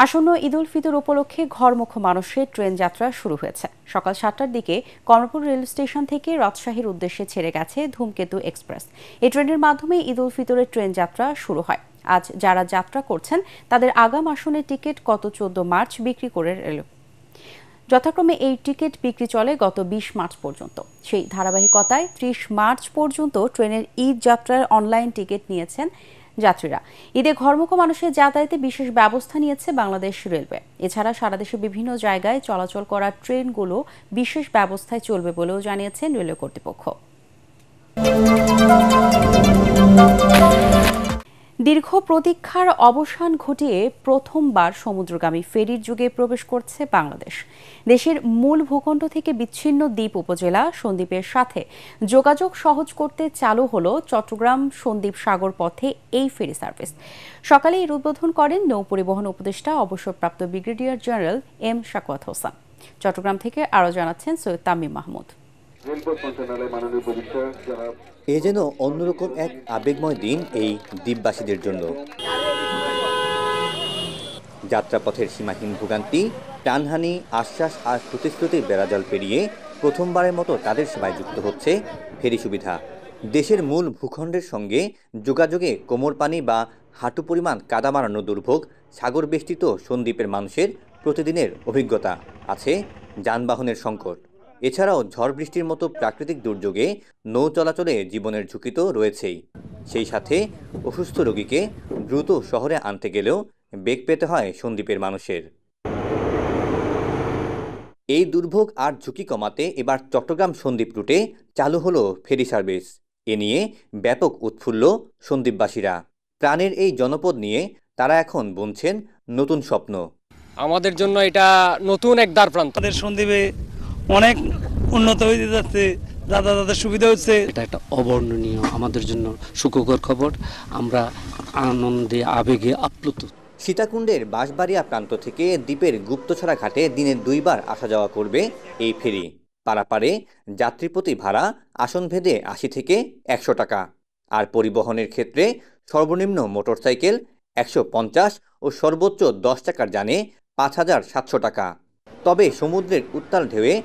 আসন্ন ঈদ উল ফিতর উপলক্ষে ঘরমুখো মানুষের ট্রেন যাত্রা শুরু হয়েছে। সকাল 7টার দিকে কমলাপুর রেল স্টেশন থেকে রাজশাহীর উদ্দেশ্যে ছেড়ে গেছে ধূমকেতু এক্সপ্রেস। এই ট্রেনের মাধ্যমে ঈদ উল ফিতরের ট্রেন যাত্রা শুরু হয়। আজ যারা যাত্রা করছেন তাদের আগাম আসনের টিকিট গত 14 মার্চ বিক্রি করে রেল। যথাক্রমে এই টিকিট বিক্রি চলে গত 20 মার্চ পর্যন্ত। সেই ধারাবাহিকতায় 30 মার্চ পর্যন্ত ট্রেনের ঈদ যাত্রার অনলাইন টিকিট নিয়েছেন যাত্রীরা। ঈদে ঘরমুখো মানুষের যাতায়াতে বিশেষ ব্যবস্থা নিয়েছে বাংলাদেশ রেলওয়ে। এছাড়া সারা দেশে বিভিন্ন জায়গায় চলাচল করা ট্রেনগুলো বিশেষ ব্যবস্থায় চলবে বলেও জানিয়েছেন রেলওয়ে কর্তৃপক্ষ। দীর্ঘ প্রতীক্ষার অবসান ঘটিয়ে প্রথমবার সমুদ্রগামী ফেরির যুগে প্রবেশ করছে বাংলাদেশ। দেশের মূল ভূখণ্ড থেকে বিচ্ছিন্ন দ্বীপ উপজেলা সন্দ্বীপের সাথে যোগাযোগ সহজ করতে চালু হলো চট্টগ্রাম সন্দ্বীপ সাগর পথে এই ফেরি সার্ভিস। সকালে এর উদ্বোধন করেন নৌপরিবহন উপদেষ্টা অবসরপ্রাপ্ত brigadier general M Sakhawat Hossain. Chattogram থেকে আরও জানাচ্ছেন সৈয়দ তামিম মাহমুদ। এ যেন অন্যরকম এক আবেগময় দিন এই দ্বীপবাসীদের জন্য। যাত্রাপথের সীমাহীন ভোগান্তি, টানহানি, আশ্বাস আর প্রতিশ্রুতির বেড়াজাল পেরিয়ে প্রথমবারের মতো তাদের সেবায় যুক্ত হচ্ছে ফেরি সুবিধা। দেশের মূল ভূখণ্ডের সঙ্গে যোগাযোগে কোমর পানি বা হাঁটু পরিমাণ কাদা মারানো দুর্ভোগ সাগর বেষ্টিত সন্দ্বীপের মানুষের প্রতিদিনের অভিজ্ঞতা। আছে যানবাহনের সংকট। এছাড়াও ঝড় বৃষ্টির মতো প্রাকৃতিক দুর্যোগে নৌ চলাচলে জীবনের ঝুঁকি তো রয়েছেই। সেই সাথে অসুস্থ রোগীকে দ্রুত শহরে আনতে গেলেও বেগ পেতে হয় সন্দ্বীপের মানুষের। এই দুর্ভোগ আর ঝুঁকি কমাতে এবার চট্টগ্রাম সন্দ্বীপ রুটে চালু হলো ফেরি সার্ভিস। এ নিয়ে ব্যাপক উৎফুল্ল সন্দ্বীপবাসীরা। প্রাণের এই জনপদ নিয়ে তারা এখন বুনছেন নতুন স্বপ্ন। আমাদের জন্য এটা নতুন এক দ্বারপ্রান্ত। সন্দ্বীপে অনেক উন্নত হয়ে যাচ্ছে, যাতায়াতের সুবিধা হচ্ছে। এটা একটা অবর্ণনীয় আমাদের জন্য সুখকর খবর। আমরা আনন্দে আবেগে আপ্লুত। সীতাকুণ্ডের বাঁশবাড়িয়া প্রান্ত থেকে দ্বীপের গুপ্তছড়া ঘাটে দিনে 2 বার আসা যাওয়া করবে এই ফেরি। পারাপারে যাত্রীপ্রতি ভাড়া আসনভেদে 80 থেকে 100 টাকা। আর পরিবহনের ক্ষেত্রে সর্বনিম্ন মোটরসাইকেল 150 ও সর্বোচ্চ 10 টাকার যানে 5700 টাকা। তবে সমুদ্রের উত্তাল ঢেউয়ে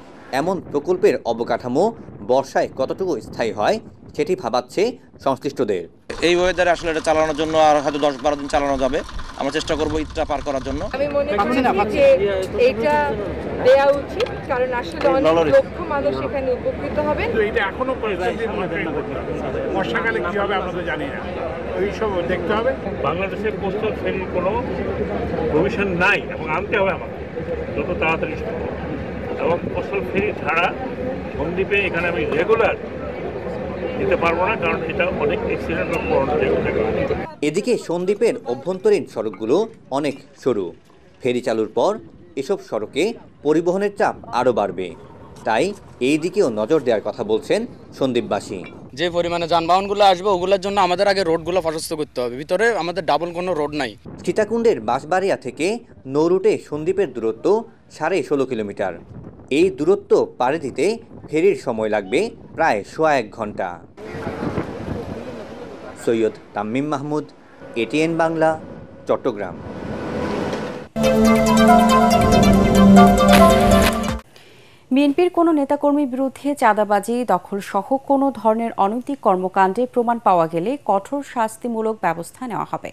এমন প্রকল্পের অবকাঠামো বর্ষায় কতটুকু স্থায়ী হয় সেটি ভাবাচ্ছে সংশ্লিষ্টদের। এই ওয়েদারে আসলে এটা চালানোর জন্য আর হয়তো 10-12 দিন চালানো যাবে। আমরা চেষ্টা করব ঈদটা পার করার জন্য। আমি মনে করি যে এটা দেয়া উচিত, কারণ আসলে অনেক লক্ষ মানুষ এখানে উপকৃত হবেন। এটা এখনো বর্ষাকালে কি হবে আমরা তো জানি না, ওই সব দেখতে হবে। বাংলাদেশের কোস্টাল ফেরির কোনো প্রভিশন নাই এবং আনতে হবে আমাকে যত তাড়াতাড়ি সম্ভব। এবং কোস্টাল ফেরি ছাড়া সন্দ্বীপে এখানে আমি রেগুলার দিতে পারবো না, কারণ এটা অনেক অ্যাক্সিডেন্ট বা এদিকে সন্দ্বীপের অভ্যন্তরীণ সড়কগুলো অনেক সরু। ফেরি চালুর পর এসব সড়কে পরিবহনের চাপ আরও বাড়বে। তাই এই দিকেও নজর দেওয়ার কথা বলছেন সন্দ্বীপবাসী। যে পরিমাণে যানবাহনগুলো আসবে ওগুলোর জন্য আমাদের আগে রোডগুলো প্রশস্ত করতে হবে। ভিতরে আমাদের ডাবল কোনো রোড নাই। সীতাকুণ্ডের বাঁশবাড়িয়া থেকে নৌ রুটে সন্দ্বীপের দূরত্ব 16.5 কিলোমিটার। এই দূরত্ব পাড়ি দিতে ফেরির সময় লাগবে প্রায় 1.5 ঘন্টা। সৈয়দ তামিম মাহমুদ, এটিএন বাংলা, চট্টগ্রাম। বিএনপির কোনো নেতাকর্মীর বিরুদ্ধে চাঁদাবাজি, দখল সহ কোনো ধরনের অনৈতিক কর্মকাণ্ডে প্রমাণ পাওয়া গেলে কঠোর শাস্তিমূলক ব্যবস্থা নেওয়া হবে।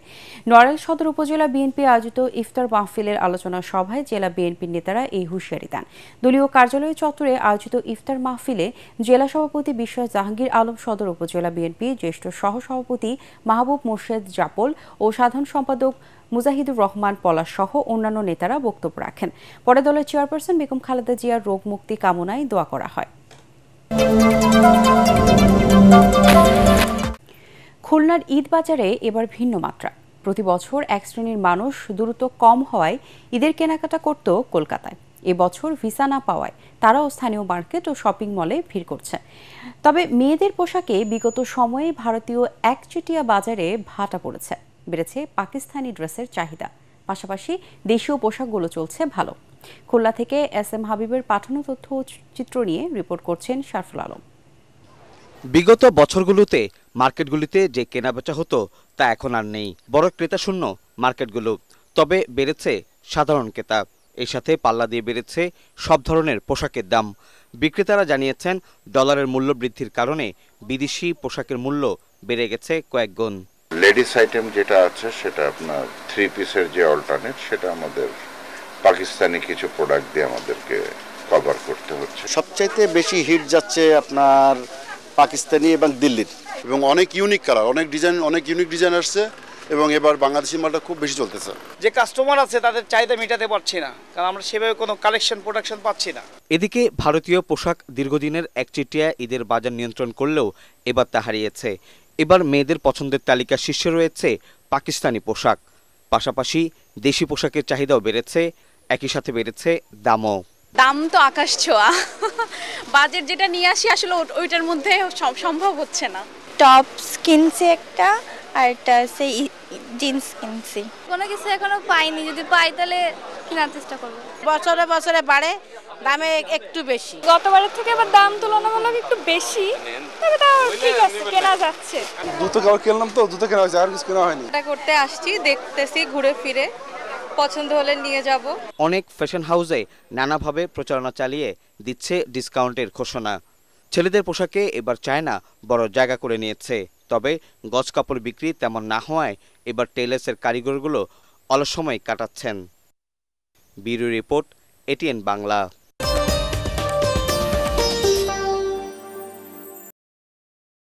নড়াইল সদর উপজেলা বিএনপি আয়োজিত ইফতার মাহফিলের আলোচনা সভায় জেলা বিএনপির নেতারা এই হুঁশিয়ারি দেন। দলীয় কার্যালয় চত্বরে আয়োজিত ইফতার মাহফিলে জেলা সভাপতি বিশ্বাস জাহাঙ্গীর আলম, সদর উপজেলা বিএনপি জ্যেষ্ঠ সহসভাপতি মাহবুব মোর্শেদ জাপল ও সাধারণ সম্পাদক মুজাহিদুর রহমান পলাশ সহ অন্যান্য নেতারা বক্তব্য রাখেন। পরে দলের চেয়ারপারসন বেগম খালেদা জিয়ার রোগ মুক্তি কামনায় দোয়া করা হয়। খুলনার ঈদ বাজারে এবার ভিন্ন মাত্রা। প্রতি বছর এক শ্রেণীর মানুষ দূরত্ব কম হওয়ায় ঈদের কেনাকাটা করত কলকাতায়। এবছর ভিসা না পাওয়ায় তারাও স্থানীয় মার্কেট ও শপিং মলে ভিড় করছে। তবে মেয়েদের পোশাকে বিগত সময়ে ভারতীয় একচেটিয়া বাজারে ভাটা পড়েছে। বেড়েছে পাকিস্তানি ড্রেসের চাহিদা। পাশাপাশি দেশীয় পোশাকগুলো চলছে ভালো। খুলনা থেকে SM হাবিবের পাঠানো তথ্য চিত্র নিয়ে রিপোর্ট করছেন শারফুল আলম। বিগত বছরগুলোতে মার্কেটগুলিতে যে কেনাবেচা হতো তা এখন আর নেই। বড় ক্রেতা শূন্য মার্কেটগুলো। তবে বেড়েছে সাধারণ ক্রেতা। এর সাথে পাল্লা দিয়ে বেড়েছে সব ধরনের পোশাকের দাম। বিক্রেতারা জানিয়েছেন, ডলারের মূল্য বৃদ্ধির কারণে বিদেশি পোশাকের মূল্য বেড়ে গেছে কয়েক গুণ। লেডিস আইটেম যেটা আছে সেটা আপনার 3 পিসের যে অল্টারনেট, সেটা আমাদের পাকিস্তানি কিছু প্রোডাক্ট দিয়ে আমাদেরকে কভার করতে হচ্ছে। সবচাইতে বেশি হিট যাচ্ছে আপনার পাকিস্তানি এবং দিল্লির, এবং অনেক ইউনিক কালার, অনেক ইউনিক ডিজাইন আসছে, এবং এবার বাংলাদেশি মালটা খুব বেশি চলতেছে। যে কাস্টমার আছে তাদের চাহিদা মেটাতে পারছি না, কারণ আমরা সেভাবে কোনো কালেকশন প্রোডাকশন পাচ্ছি না। এদিকে ভারতীয় পোশাক দীর্ঘদিনের একচেটিয়া ঈদের বাজার নিয়ন্ত্রণ করলেও এবার তা হারিয়েছে। এবার মেয়েদের পছন্দের তালিকা শীর্ষে রয়েছে পাকিস্তানি পোশাক। পাশাপাশি দেশি পোশাকের চাহিদাও বেড়েছে, একই সাথে বেড়েছে দামও। দাম তো আকাশ ছোঁয়া, বাজেট যেটা নিয়ে আসি আসলে ওইটার মধ্যে সম্ভব হচ্ছে না। টপস কিনছি একটা, আর একটা আছে জিন্স কিনছি। কোনো কিছু এখনো পাইনি, যদি পাই তাহলে কেনার চেষ্টা করব। বছরে বছরে বাড়ে, দামে একটু বেশি। গতবারের থেকে আবার দাম তুলনামূলক একটু বেশি, তবে তাও ঠিক আছে, কেনা যাচ্ছে। জুতো কাপড় কিনলাম তো, জুতো কেনা হয়েছে, আর কিছু কেনা হয়নি। এটা করতে আসছি, দেখতেছি ঘুরে ফিরে, পছন্দ হলে নিয়ে যাব। অনেক ফ্যাশন হাউসে নানাভাবে প্রচারণা চালিয়ে দিচ্ছে ডিসকাউন্টের ঘোষণা। ছেলেদের পোশাকে এবার চায়না বড় জায়গা করে নিয়েছে। তবে গজ কাপড় বিক্রি তেমন না হওয়ায় এবার টেইলার্সের কারিগরগুলো অলস সময় কাটাচ্ছেন। Bureau report, ATN Bangla.